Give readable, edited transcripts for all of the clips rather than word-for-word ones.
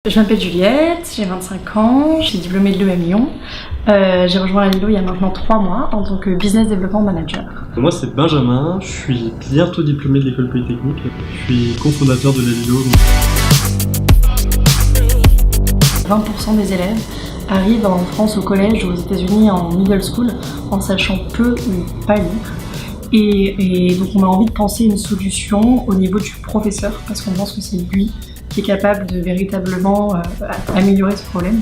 Je m'appelle Juliette, j'ai 25 ans, je suis diplômée de l'EM Lyon. J'ai rejoint la Lilo il y a maintenant 3 mois en tant que Business Development Manager. Moi c'est Benjamin, je suis bientôt diplômé de l'école polytechnique, je suis cofondateur de la Lilo. 20% des élèves arrivent en France au collège ou aux États-Unis en middle school en sachant peu ou pas lire. Et donc on a envie de penser une solution au niveau du professeur parce qu'on pense que c'est lui qui est capable de véritablement améliorer ce problème.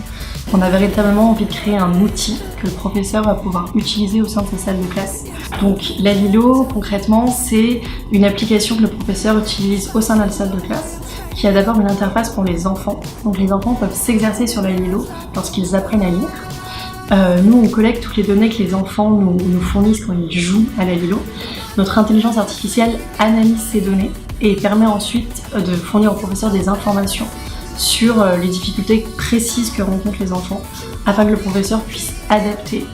On a véritablement envie de créer un outil que le professeur va pouvoir utiliser au sein de sa salle de classe. Donc la Lilo, concrètement, c'est une application que le professeur utilise au sein de la salle de classe, qui a d'abord une interface pour les enfants. Donc les enfants peuvent s'exercer sur la Lilo lorsqu'ils apprennent à lire. Nous, on collecte toutes les données que les enfants nous fournissent quand ils jouent à la Lilo. Notre intelligence artificielle analyse ces données et permet ensuite de fournir au professeur des informations sur les difficultés précises que rencontrent les enfants afin que le professeur puisse adapter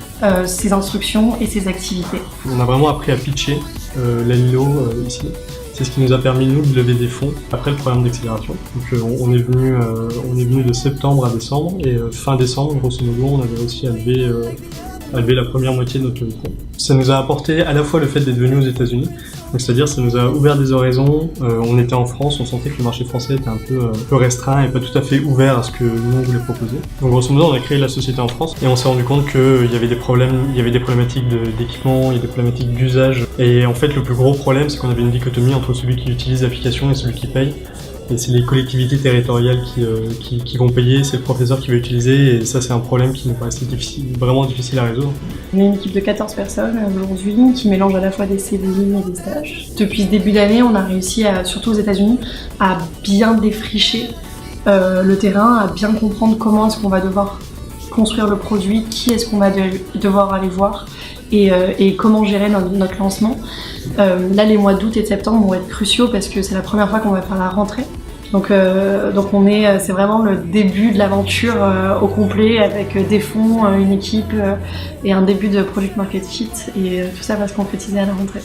ses instructions et ses activités. On a vraiment appris à pitcher la Lilo ici. C'est ce qui nous a permis, nous, de lever des fonds après le programme d'accélération. Donc on est venu de septembre à décembre et fin décembre, grosso modo, on avait réussi à lever la première moitié de notre levée de fonds. Ça nous a apporté à la fois le fait d'être venu aux États-Unis, c'est-à-dire ça nous a ouvert des horizons. On était en France, on sentait que le marché français était un peu restreint et pas tout à fait ouvert à ce que nous on voulait proposer. Donc grosso modo, on a créé la société en France et on s'est rendu compte qu'il y avait des problématiques d'équipement, il y a des problématiques d'usage. Et en fait, le plus gros problème, c'est qu'on avait une dichotomie entre celui qui utilise l'application et celui qui paye. Et c'est les collectivités territoriales qui vont payer, c'est le professeur qui va utiliser, et ça c'est un problème qui nous paraissait vraiment difficile à résoudre. On est une équipe de 14 personnes aujourd'hui qui mélange à la fois des CDI et des stages. Depuis ce début d'année, on a réussi, surtout aux États-Unis, à bien défricher le terrain, à bien comprendre comment est-ce qu'on va devoir construire le produit, qui est-ce qu'on va devoir aller voir et comment gérer notre lancement. Là, les mois d'août et de septembre vont être cruciaux parce que c'est la première fois qu'on va faire la rentrée. Donc c'est vraiment le début de l'aventure au complet avec des fonds, une équipe et un début de product market fit et tout ça va se concrétiser à la rentrée.